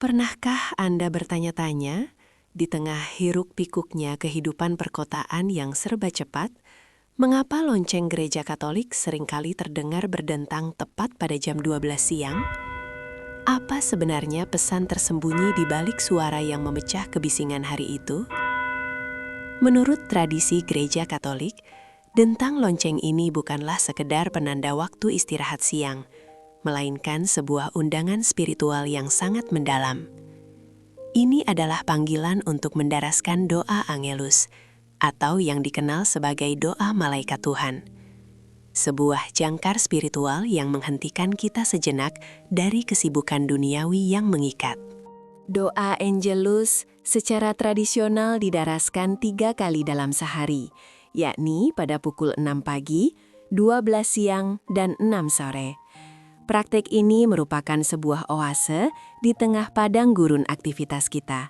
Pernahkah Anda bertanya-tanya, di tengah hiruk-pikuknya kehidupan perkotaan yang serba cepat, mengapa lonceng gereja Katolik seringkali terdengar berdentang tepat pada jam 12 siang? Apa sebenarnya pesan tersembunyi di balik suara yang memecah kebisingan hari itu? Menurut tradisi gereja Katolik, dentang lonceng ini bukanlah sekedar penanda waktu istirahat siang, melainkan sebuah undangan spiritual yang sangat mendalam. Ini adalah panggilan untuk mendaraskan doa Angelus, atau yang dikenal sebagai doa malaikat Tuhan. Sebuah jangkar spiritual yang menghentikan kita sejenak dari kesibukan duniawi yang mengikat. Doa Angelus secara tradisional didaraskan 3 kali dalam sehari, yakni pada pukul 6 pagi, 12 siang, dan 6 sore. Praktek ini merupakan sebuah oase di tengah padang gurun aktivitas kita.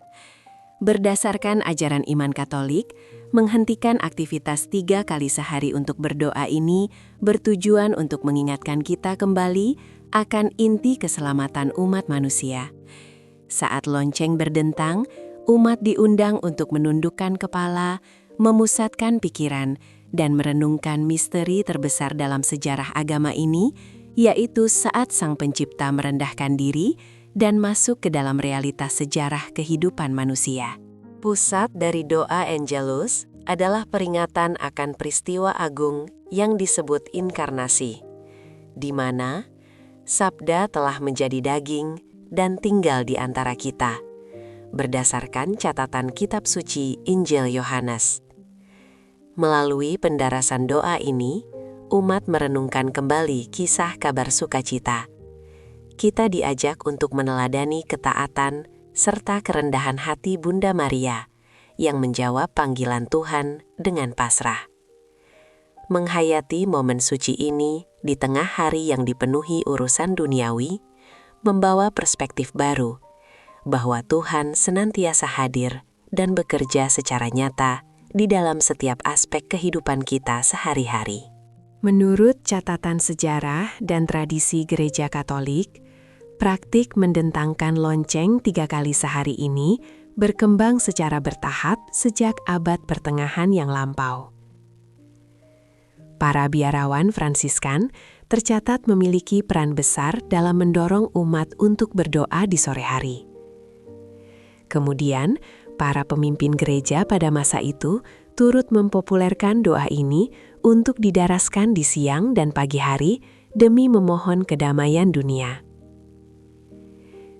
Berdasarkan ajaran iman Katolik, menghentikan aktivitas 3 kali sehari untuk berdoa ini bertujuan untuk mengingatkan kita kembali akan inti keselamatan umat manusia. Saat lonceng berdentang, umat diundang untuk menundukkan kepala, memusatkan pikiran, dan merenungkan misteri terbesar dalam sejarah agama ini, yaitu saat Sang Pencipta merendahkan diri dan masuk ke dalam realitas sejarah kehidupan manusia. Pusat dari doa Angelus adalah peringatan akan peristiwa agung yang disebut inkarnasi, di mana Sabda telah menjadi daging dan tinggal di antara kita, berdasarkan catatan kitab suci Injil Yohanes. Melalui pendarasan doa ini, umat merenungkan kembali kisah kabar sukacita. Kita diajak untuk meneladani ketaatan serta kerendahan hati Bunda Maria yang menjawab panggilan Tuhan dengan pasrah. Menghayati momen suci ini di tengah hari yang dipenuhi urusan duniawi, membawa perspektif baru bahwa Tuhan senantiasa hadir dan bekerja secara nyata di dalam setiap aspek kehidupan kita sehari-hari. Menurut catatan sejarah dan tradisi gereja Katolik, praktik mendentangkan lonceng 3 kali sehari ini berkembang secara bertahap sejak abad pertengahan yang lampau. Para biarawan Fransiskan tercatat memiliki peran besar dalam mendorong umat untuk berdoa di sore hari. Kemudian, para pemimpin gereja pada masa itu turut mempopulerkan doa ini untuk didaraskan di siang dan pagi hari demi memohon kedamaian dunia.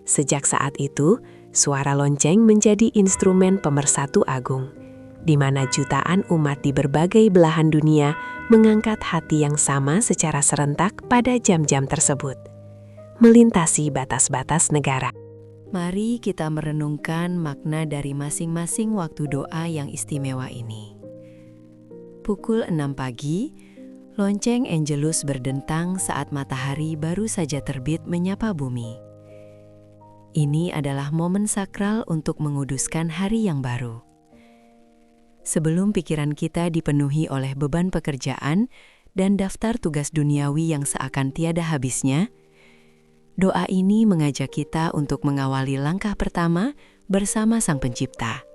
Sejak saat itu, suara lonceng menjadi instrumen pemersatu agung, di mana jutaan umat di berbagai belahan dunia mengangkat hati yang sama secara serentak pada jam-jam tersebut, melintasi batas-batas negara. Mari kita merenungkan makna dari masing-masing waktu doa yang istimewa ini. Pukul 6 pagi, lonceng Angelus berdentang saat matahari baru saja terbit menyapa bumi. Ini adalah momen sakral untuk menguduskan hari yang baru. Sebelum pikiran kita dipenuhi oleh beban pekerjaan dan daftar tugas duniawi yang seakan tiada habisnya, doa ini mengajak kita untuk mengawali langkah pertama bersama Sang Pencipta.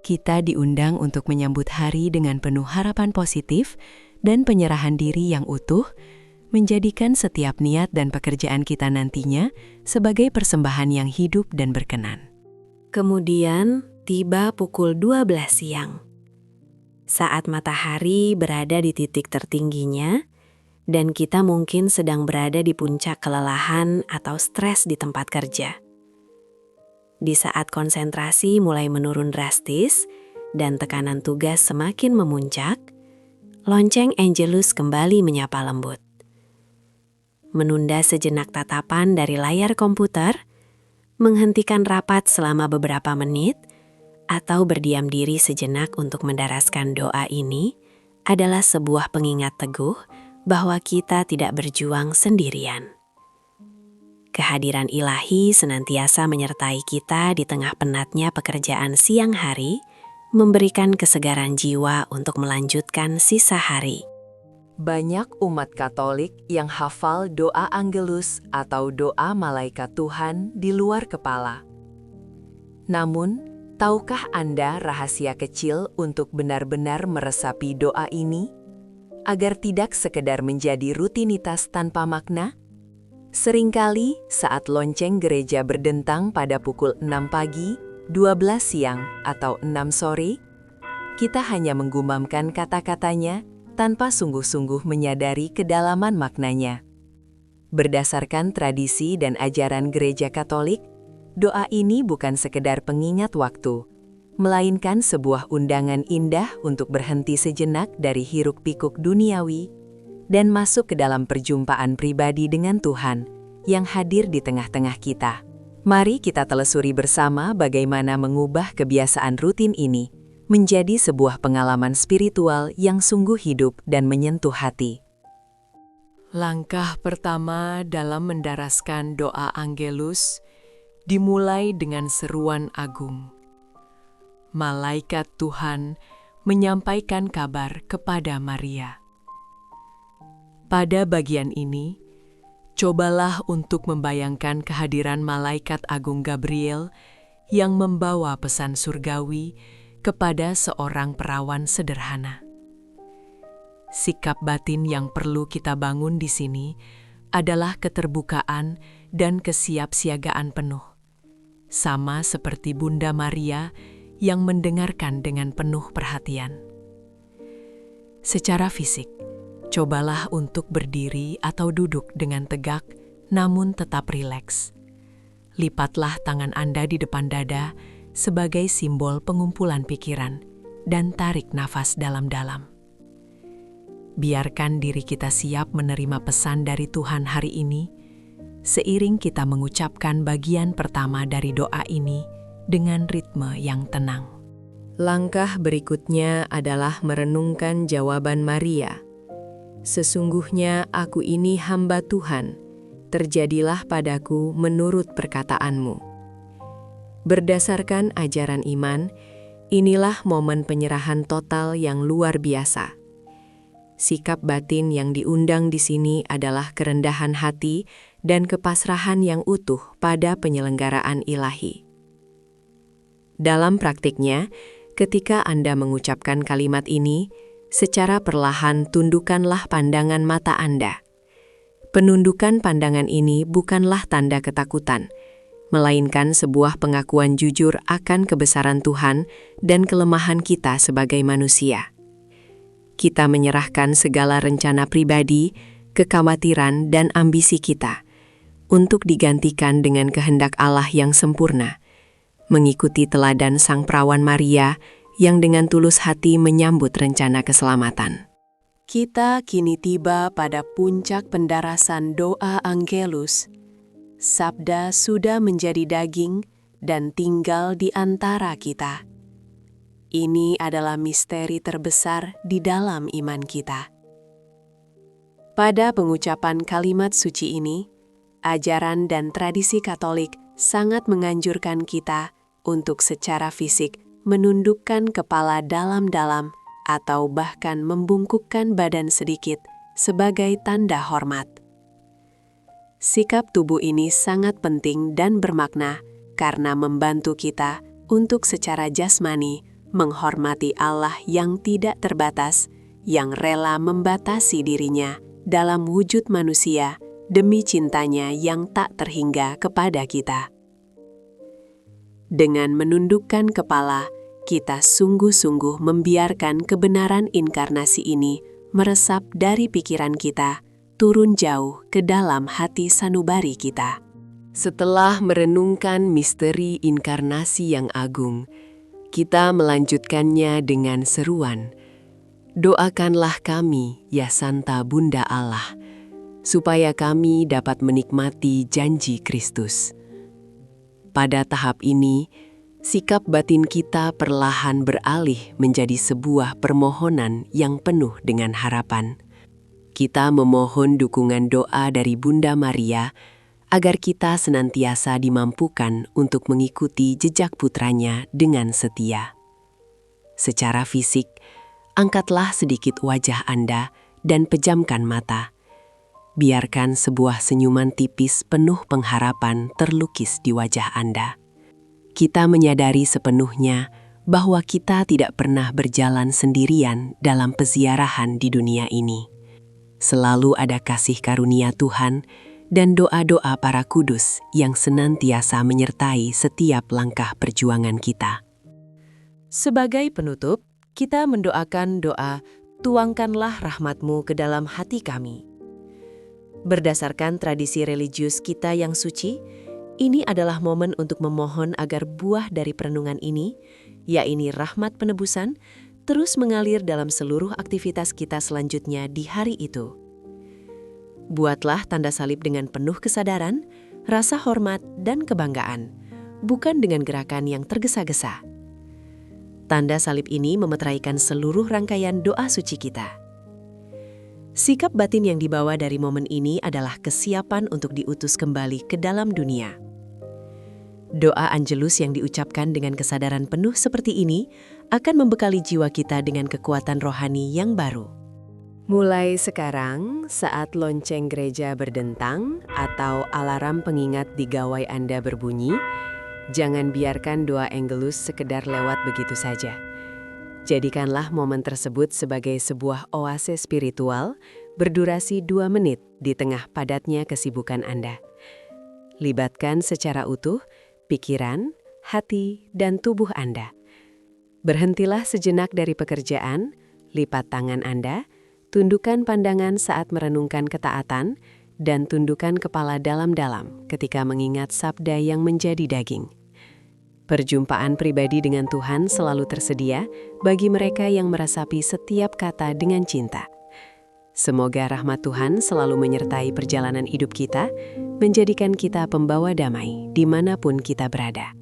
Kita diundang untuk menyambut hari dengan penuh harapan positif dan penyerahan diri yang utuh, menjadikan setiap niat dan pekerjaan kita nantinya sebagai persembahan yang hidup dan berkenan. Kemudian, tiba pukul 12 siang. Saat matahari berada di titik tertingginya, dan kita mungkin sedang berada di puncak kelelahan atau stres di tempat kerja. Di saat konsentrasi mulai menurun drastis dan tekanan tugas semakin memuncak, lonceng Angelus kembali menyapa lembut. Menunda sejenak tatapan dari layar komputer, menghentikan rapat selama beberapa menit, atau berdiam diri sejenak untuk mendaraskan doa ini adalah sebuah pengingat teguh bahwa kita tidak berjuang sendirian. Kehadiran ilahi senantiasa menyertai kita di tengah penatnya pekerjaan siang hari, memberikan kesegaran jiwa untuk melanjutkan sisa hari. Banyak umat Katolik yang hafal doa Angelus atau doa malaikat Tuhan di luar kepala. Namun, tahukah Anda rahasia kecil untuk benar-benar meresapi doa ini? Agar tidak sekedar menjadi rutinitas tanpa makna? Seringkali saat lonceng gereja berdentang pada pukul 6 pagi, 12 siang, atau 6 sore, kita hanya menggumamkan kata-katanya tanpa sungguh-sungguh menyadari kedalaman maknanya. Berdasarkan tradisi dan ajaran Gereja Katolik, doa ini bukan sekedar pengingat waktu, melainkan sebuah undangan indah untuk berhenti sejenak dari hiruk-pikuk duniawi dan masuk ke dalam perjumpaan pribadi dengan Tuhan yang hadir di tengah-tengah kita. Mari kita telusuri bersama bagaimana mengubah kebiasaan rutin ini menjadi sebuah pengalaman spiritual yang sungguh hidup dan menyentuh hati. Langkah pertama dalam mendaraskan doa Angelus dimulai dengan seruan agung. Malaikat Tuhan menyampaikan kabar kepada Maria. Pada bagian ini, cobalah untuk membayangkan kehadiran Malaikat Agung Gabriel yang membawa pesan surgawi kepada seorang perawan sederhana. Sikap batin yang perlu kita bangun di sini adalah keterbukaan dan kesiapsiagaan penuh, sama seperti Bunda Maria yang mendengarkan dengan penuh perhatian. Secara fisik, cobalah untuk berdiri atau duduk dengan tegak namun tetap rileks. Lipatlah tangan Anda di depan dada sebagai simbol pengumpulan pikiran, dan tarik nafas dalam-dalam. Biarkan diri kita siap menerima pesan dari Tuhan hari ini, seiring kita mengucapkan bagian pertama dari doa ini dengan ritme yang tenang. Langkah berikutnya adalah merenungkan jawaban Maria. Sesungguhnya aku ini hamba Tuhan, terjadilah padaku menurut perkataanmu. Berdasarkan ajaran iman, inilah momen penyerahan total yang luar biasa. Sikap batin yang diundang di sini adalah kerendahan hati dan kepasrahan yang utuh pada penyelenggaraan ilahi. Dalam praktiknya, ketika Anda mengucapkan kalimat ini, secara perlahan tundukkanlah pandangan mata Anda. Penundukan pandangan ini bukanlah tanda ketakutan, melainkan sebuah pengakuan jujur akan kebesaran Tuhan dan kelemahan kita sebagai manusia. Kita menyerahkan segala rencana pribadi, kekhawatiran, dan ambisi kita untuk digantikan dengan kehendak Allah yang sempurna, mengikuti teladan Sang Perawan Maria yang dengan tulus hati menyambut rencana keselamatan. Kita kini tiba pada puncak pendarasan doa Angelus. Sabda sudah menjadi daging dan tinggal di antara kita. Ini adalah misteri terbesar di dalam iman kita. Pada pengucapan kalimat suci ini, ajaran dan tradisi Katolik sangat menganjurkan kita untuk secara fisik menundukkan kepala dalam-dalam atau bahkan membungkukkan badan sedikit sebagai tanda hormat. Sikap tubuh ini sangat penting dan bermakna karena membantu kita untuk secara jasmani menghormati Allah yang tidak terbatas, yang rela membatasi dirinya dalam wujud manusia demi cintanya yang tak terhingga kepada kita. Dengan menundukkan kepala, kita sungguh-sungguh membiarkan kebenaran inkarnasi ini meresap dari pikiran kita, turun jauh ke dalam hati sanubari kita. Setelah merenungkan misteri inkarnasi yang agung, kita melanjutkannya dengan seruan, "Doakanlah kami, ya Santa Bunda Allah, supaya kami dapat menikmati janji Kristus." Pada tahap ini, sikap batin kita perlahan beralih menjadi sebuah permohonan yang penuh dengan harapan. Kita memohon dukungan doa dari Bunda Maria agar kita senantiasa dimampukan untuk mengikuti jejak putranya dengan setia. Secara fisik, angkatlah sedikit wajah Anda dan pejamkan mata. Biarkan sebuah senyuman tipis penuh pengharapan terlukis di wajah Anda. Kita menyadari sepenuhnya bahwa kita tidak pernah berjalan sendirian dalam peziarahan di dunia ini. Selalu ada kasih karunia Tuhan dan doa-doa para kudus yang senantiasa menyertai setiap langkah perjuangan kita. Sebagai penutup, kita mendoakan doa, "Tuangkanlah rahmat-Mu ke dalam hati kami." Berdasarkan tradisi religius kita yang suci, ini adalah momen untuk memohon agar buah dari perenungan ini, yaitu rahmat penebusan, terus mengalir dalam seluruh aktivitas kita selanjutnya di hari itu. Buatlah tanda salib dengan penuh kesadaran, rasa hormat, dan kebanggaan, bukan dengan gerakan yang tergesa-gesa. Tanda salib ini memeteraikan seluruh rangkaian doa suci kita. Sikap batin yang dibawa dari momen ini adalah kesiapan untuk diutus kembali ke dalam dunia. Doa Angelus yang diucapkan dengan kesadaran penuh seperti ini akan membekali jiwa kita dengan kekuatan rohani yang baru. Mulai sekarang, saat lonceng gereja berdentang atau alarm pengingat di gawai Anda berbunyi, jangan biarkan doa Angelus sekedar lewat begitu saja. Jadikanlah momen tersebut sebagai sebuah oase spiritual berdurasi 2 menit di tengah padatnya kesibukan Anda. Libatkan secara utuh pikiran, hati, dan tubuh Anda. Berhentilah sejenak dari pekerjaan, lipat tangan Anda, tundukkan pandangan saat merenungkan ketaatan, dan tundukkan kepala dalam-dalam ketika mengingat sabda yang menjadi daging. Perjumpaan pribadi dengan Tuhan selalu tersedia bagi mereka yang meresapi setiap kata dengan cinta. Semoga rahmat Tuhan selalu menyertai perjalanan hidup kita, menjadikan kita pembawa damai dimanapun kita berada.